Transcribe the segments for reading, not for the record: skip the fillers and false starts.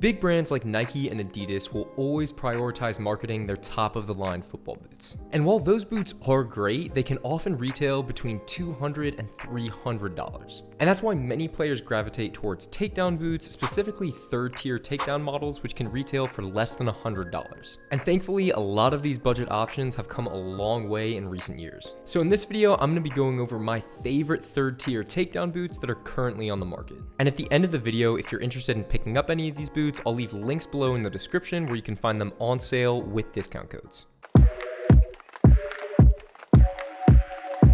Big brands like Nike and Adidas will always prioritize marketing their top-of-the-line football boots. And while those boots are great, they can often retail between $200 and $300. And that's why many players gravitate towards takedown boots, specifically third-tier takedown models, which can retail for less than $100. And thankfully, a lot of these budget options have come a long way in recent years. So in this video, I'm going to be going over my favorite third-tier takedown boots that are currently on the market. And at the end of the video, if you're interested in picking up any of these boots, I'll leave links below in the description where you can find them on sale with discount codes.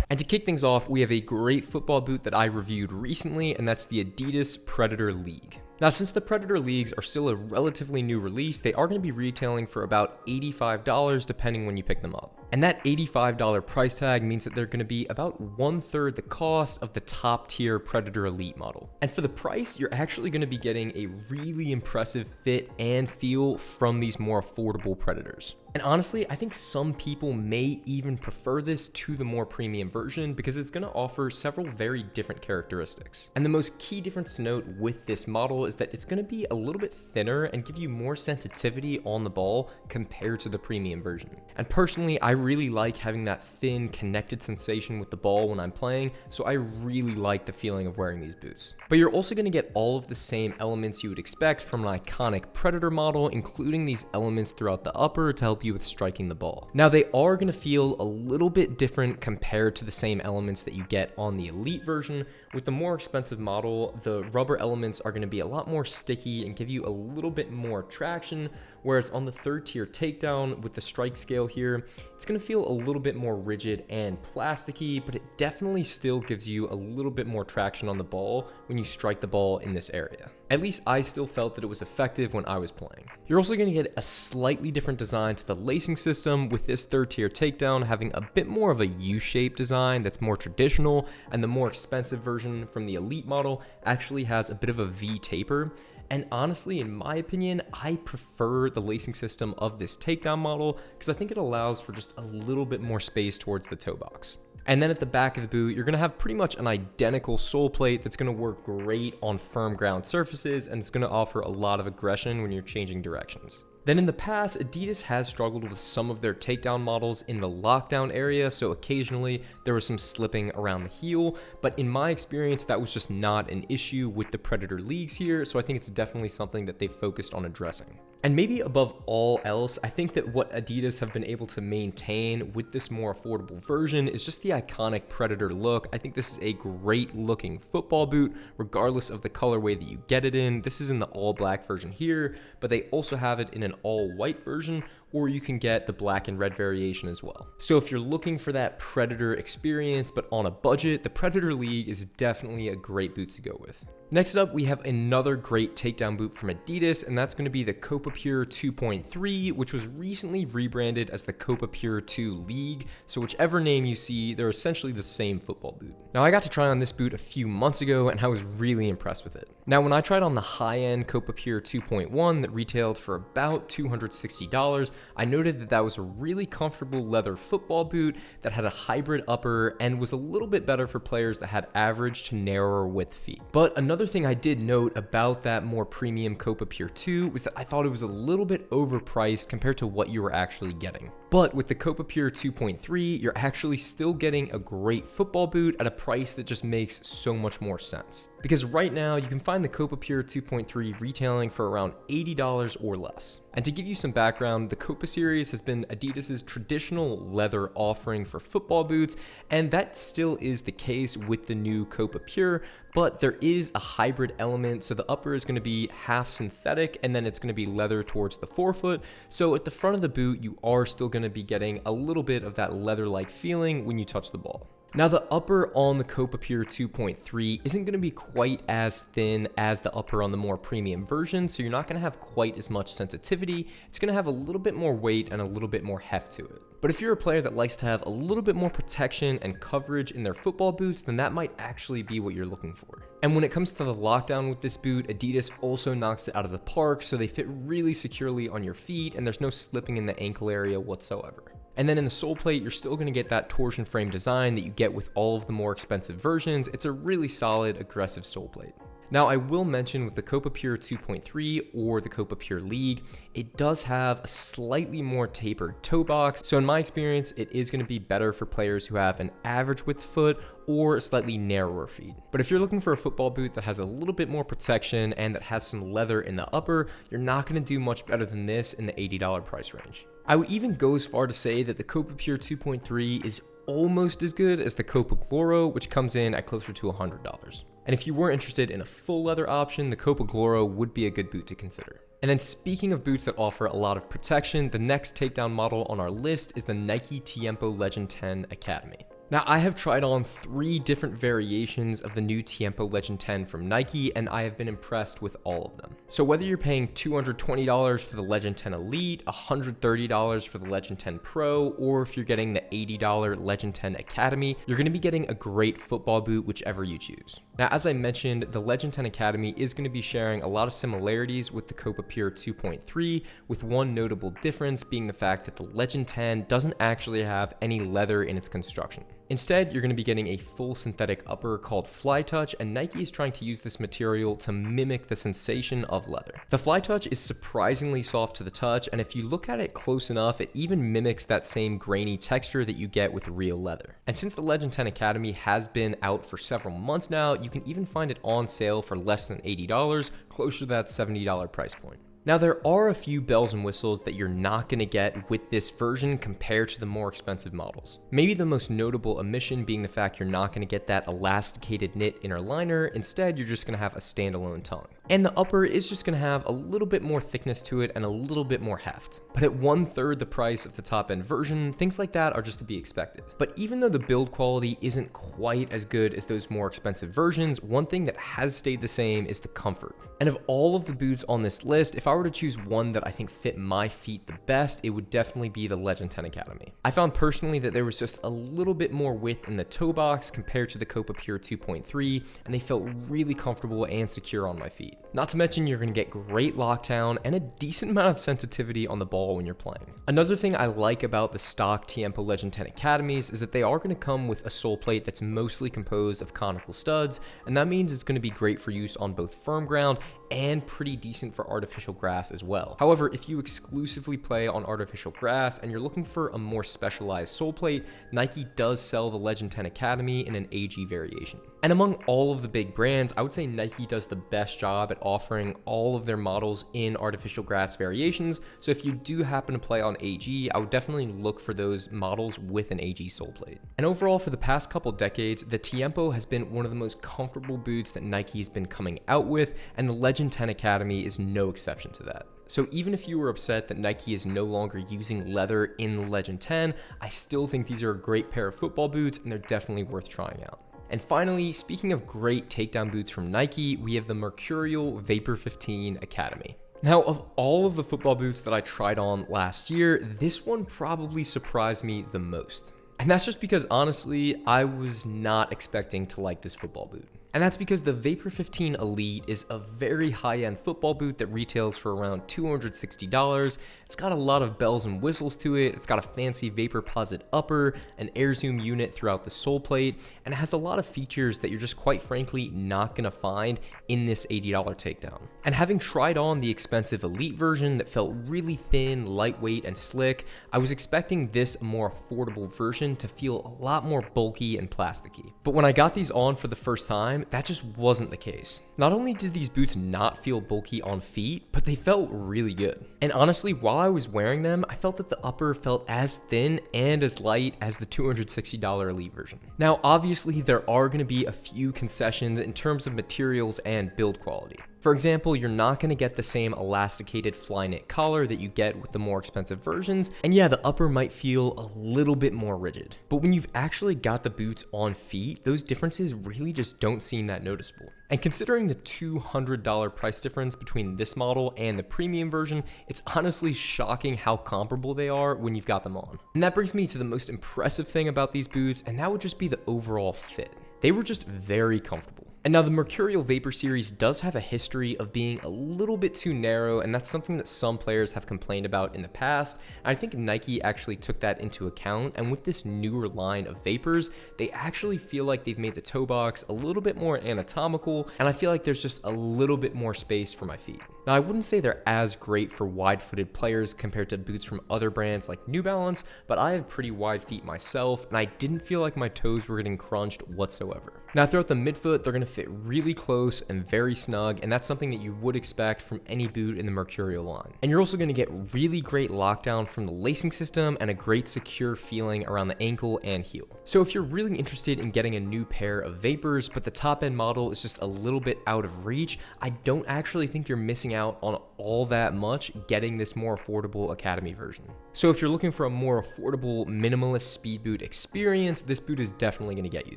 And to kick things off, we have a great football boot that I reviewed recently, and that's the Adidas Predator League. Now, since the Predator Leagues are still a relatively new release, they are going to be retailing for about $85 depending when you pick them up. And that $85 price tag means that they're going to be about 1/3 the cost of the top tier Predator Elite model. And for the price, you're actually going to be getting a really impressive fit and feel from these more affordable Predators. And honestly, I think some people may even prefer this to the more premium version because it's going to offer several very different characteristics. And the most key difference to note with this model is that it's going to be a little bit thinner and give you more sensitivity on the ball compared to the premium version. And personally, I really like having that thin connected sensation with the ball when I'm playing, so I really like the feeling of wearing these boots. But you're also going to get all of the same elements you would expect from an iconic Predator model, including these elements throughout the upper to help you with striking the ball. Now, they are going to feel a little bit different compared to the same elements that you get on the Elite version. With the more expensive model, the rubber elements are going to be a lot more sticky and give you a little bit more traction, whereas on the third tier takedown with the strike scale here, it's going to feel a little bit more rigid and plasticky, but it definitely still gives you a little bit more traction on the ball when you strike the ball in this area. At least I still felt that it was effective when I was playing. You're also going to get a slightly different design to the lacing system, with this third tier takedown having a bit more of a U-shaped design that's more traditional, and the more expensive version from the Elite model actually has a bit of a V taper. And honestly, in my opinion, I prefer the lacing system of this takedown model because I think it allows for just a little bit more space towards the toe box. And then at the back of the boot, you're going to have pretty much an identical sole plate that's going to work great on firm ground surfaces, and it's going to offer a lot of aggression when you're changing directions. Then in the past, Adidas has struggled with some of their takedown models in the lockdown area, so occasionally there was some slipping around the heel, but in my experience, that was just not an issue with the Predator Leagues here, so I think it's definitely something that they focused on addressing. And maybe above all else, I think that what Adidas have been able to maintain with this more affordable version is just the iconic Predator look. I think this is a great looking football boot, regardless of the colorway that you get it in. This is in the all black version here, but they also have it in an all white version, or you can get the black and red variation as well. So if you're looking for that Predator experience, but on a budget, the Predator League is definitely a great boot to go with. Next up, we have another great takedown boot from Adidas, and that's going to be the Copa Pure 2.3, which was recently rebranded as the Copa Pure 2 League. So whichever name you see, they're essentially the same football boot. Now, I got to try on this boot a few months ago, and I was really impressed with it. Now, when I tried on the high-end Copa Pure 2.1 that retailed for about $260, I noted that that was a really comfortable leather football boot that had a hybrid upper and was a little bit better for players that had average to narrower width feet. But another thing I did note about that more premium Copa Pure 2 was that I thought it was a little bit overpriced compared to what you were actually getting. But with the Copa Pure 2.3, you're actually still getting a great football boot at a price that just makes so much more sense. Because right now, you can find the Copa Pure 2.3 retailing for around $80 or less. And to give you some background, the Copa series has been Adidas's traditional leather offering for football boots, and that still is the case with the new Copa Pure, but there is a hybrid element, so the upper is going to be half synthetic, and then it's going to be leather towards the forefoot. So at the front of the boot, you are still going to be getting a little bit of that leather-like feeling when you touch the ball. Now, the upper on the Copa Pure 2.3 isn't going to be quite as thin as the upper on the more premium version, so you're not going to have quite as much sensitivity. It's going to have a little bit more weight and a little bit more heft to it. But if you're a player that likes to have a little bit more protection and coverage in their football boots, then that might actually be what you're looking for. And when it comes to the lockdown with this boot, Adidas also knocks it out of the park, so they fit really securely on your feet and there's no slipping in the ankle area whatsoever. And then in the sole plate, you're still going to get that torsion frame design that you get with all of the more expensive versions. It's a really solid, aggressive sole plate. Now, I will mention with the Copa Pure 2.3 or the Copa Pure League, it does have a slightly more tapered toe box. So in my experience, it is going to be better for players who have an average width foot or a slightly narrower feet. But if you're looking for a football boot that has a little bit more protection and that has some leather in the upper, you're not going to do much better than this in the $80 price range. I would even go as far to say that the Copa Pure 2.3 is almost as good as the Copa Gloro, which comes in at closer to $100. And if you were interested in a full leather option, the Copa Gloro would be a good boot to consider. And then speaking of boots that offer a lot of protection, the next takedown model on our list is the Nike Tiempo Legend 10 Academy. Now, I have tried on 3 different variations of the new Tiempo Legend 10 from Nike, and I have been impressed with all of them. So whether you're paying $220 for the Legend 10 Elite, $130 for the Legend 10 Pro, or if you're getting the $80 Legend 10 Academy, you're going to be getting a great football boot, whichever you choose. Now, as I mentioned, the Legend 10 Academy is going to be sharing a lot of similarities with the Copa Pure 2.3, with one notable difference being the fact that the Legend 10 doesn't actually have any leather in its construction. Instead, you're going to be getting a full synthetic upper called Fly Touch, and Nike is trying to use this material to mimic the sensation of leather. The Fly Touch is surprisingly soft to the touch, and if you look at it close enough, it even mimics that same grainy texture that you get with real leather. And since the Legend 10 Academy has been out for several months now, you can even find it on sale for less than $80, closer to that $70 price point. Now, there are a few bells and whistles that you're not going to get with this version compared to the more expensive models. Maybe the most notable omission being the fact you're not going to get that elasticated knit inner liner. Instead, you're just going to have a standalone tongue. And the upper is just going to have a little bit more thickness to it and a little bit more heft. But at 1/3 the price of the top end version, things like that are just to be expected. But even though the build quality isn't quite as good as those more expensive versions, one thing that has stayed the same is the comfort. And of all of the boots on this list, if I were to choose one that I think fit my feet the best, it would definitely be the Legend 10 Academy. I found personally that there was just a little bit more width in the toe box compared to the Copa Pure 2.3, and they felt really comfortable and secure on my feet. Not to mention you're going to get great lockdown and a decent amount of sensitivity on the ball when you're playing. Another thing I like about the stock Tiempo Legend 10 Academies is that they are going to come with a sole plate that's mostly composed of conical studs, and that means it's going to be great for use on both firm ground and pretty decent for artificial grass as well. However, if you exclusively play on artificial grass and you're looking for a more specialized sole plate, Nike does sell the Legend 10 Academy in an AG variation. And among all of the big brands, I would say Nike does the best job at offering all of their models in artificial grass variations. So if you do happen to play on AG, I would definitely look for those models with an AG sole plate. And overall, for the past couple decades, the Tiempo has been one of the most comfortable boots that Nike's been coming out with, and the Legend 10 Academy is no exception to that. So even if you were upset that Nike is no longer using leather in the Legend 10, I still think these are a great pair of football boots, and they're definitely worth trying out. And finally, speaking of great takedown boots from Nike, we have the Mercurial Vapor 15 Academy. Now, of all of the football boots that I tried on last year, this one probably surprised me the most. And that's just because honestly, I was not expecting to like this football boot. And that's because the Vapor 15 Elite is a very high-end football boot that retails for around $260. It's got a lot of bells and whistles to it. It's got a fancy vapor posit upper, an air zoom unit throughout the sole plate, and it has a lot of features that you're just quite frankly not gonna find in this $80 takedown. And having tried on the expensive Elite version that felt really thin, lightweight, and slick, I was expecting this more affordable version to feel a lot more bulky and plasticky. But when I got these on for the first time, that just wasn't the case. Not only did these boots not feel bulky on feet, but they felt really good. And honestly, while I was wearing them, I felt that the upper felt as thin and as light as the $260 Elite version. Now, obviously, there are going to be a few concessions in terms of materials and build quality. For example, you're not going to get the same elasticated fly knit collar that you get with the more expensive versions, and yeah, the upper might feel a little bit more rigid. But when you've actually got the boots on feet, those differences really just don't seem that noticeable. And considering the $200 price difference between this model and the premium version, it's honestly shocking how comparable they are when you've got them on. And that brings me to the most impressive thing about these boots, and that would just be the overall fit. They were just very comfortable. And now the Mercurial Vapor series does have a history of being a little bit too narrow, and that's something that some players have complained about in the past. I think Nike actually took that into account, and with this newer line of Vapors, they actually feel like they've made the toe box a little bit more anatomical, and I feel like there's just a little bit more space for my feet. Now, I wouldn't say they're as great for wide-footed players compared to boots from other brands like New Balance, but I have pretty wide feet myself, and I didn't feel like my toes were getting crunched whatsoever. Now, throughout the midfoot, they're going to fit really close and very snug, and that's something that you would expect from any boot in the Mercurial line. And you're also going to get really great lockdown from the lacing system and a great secure feeling around the ankle and heel. So if you're really interested in getting a new pair of Vapors, but the top end model is just a little bit out of reach, I don't actually think you're missing out on all that much getting this more affordable Academy version. So if you're looking for a more affordable minimalist speed boot experience, this boot is definitely going to get you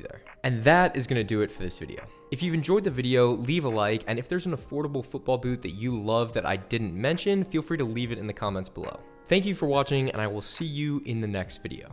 there. And that is going to do it for this video. If you've enjoyed the video, leave a like, and if there's an affordable football boot that you love that I didn't mention, feel free to leave it in the comments below. Thank you for watching, and I will see you in the next video.